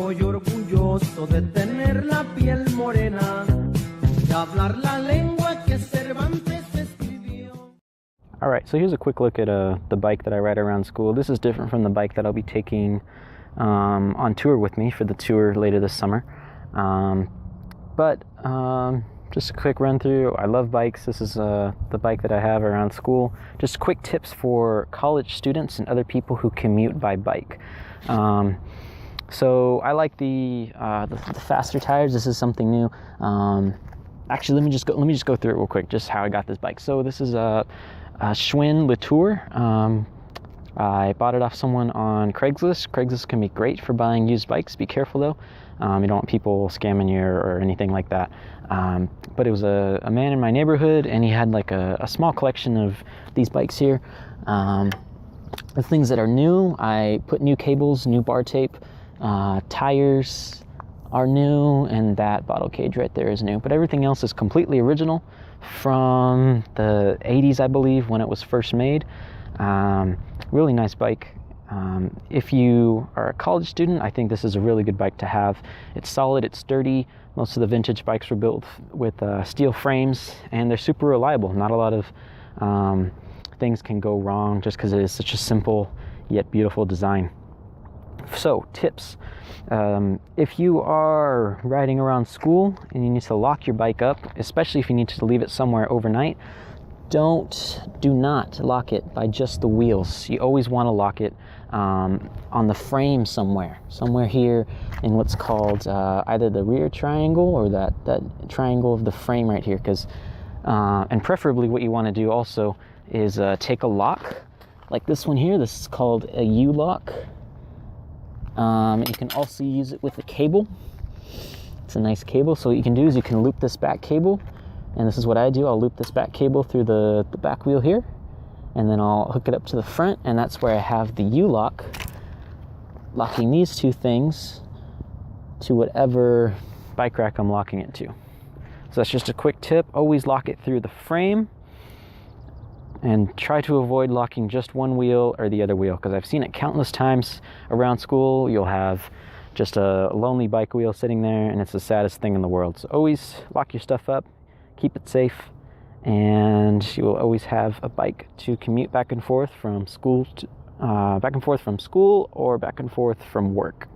Estoy orgulloso de tener la piel morena, de hablar la lengua que Cervantes escribió. All right, so here's a quick look at the bike that I ride around school. This is different from the bike that I'll be taking on tour with me for the tour later this summer. Just a quick run through. I love bikes. This is the bike that I have around school. Just quick tips for college students and other people who commute by bike. So I like the faster tires. This is something new. Actually, let me just go through it real quick, just how I got this bike. So this is a Schwinn Latour. I bought it off someone on Craigslist. Craigslist can be great for buying used bikes. Be careful though. You don't want people scamming you or anything like that. But it was a man in my neighborhood, and he had like a small collection of these bikes here. The things that are new, I put new cables, new bar tape, tires are new, and that bottle cage right there is new. But everything else is completely original from the 80s, I believe, when it was first made. Really nice bike. If you are a college student, I think this is a really good bike to have. It's solid, it's sturdy. Most of the vintage bikes were built with steel frames, and they're super reliable. Not a lot of things can go wrong just because it is such a simple yet beautiful design. So, tips. If you are riding around school and you need to lock your bike up, especially if you need to leave it somewhere overnight, do not lock it by just the wheels. You always want to lock it on the frame somewhere here in what's called either the rear triangle or that triangle of the frame right here. And preferably what you want to do also is take a lock like this one here. This is called a U-lock. You can also use it with a cable. It's a nice cable. So what you can do is you can loop this back cable. And this is what I do. I'll loop this back cable through the back wheel here, and then I'll hook it up to the front, and that's where I have the U-lock, locking these two things to whatever bike rack I'm locking it to. So that's just a quick tip. Always lock it through the frame, and try to avoid locking just one wheel or the other wheel, because I've seen it countless times around school. You'll have just a lonely bike wheel sitting there, and it's the saddest thing in the world. So always lock your stuff up. Keep it safe, and you will always have a bike to commute back and forth from school or back and forth from work.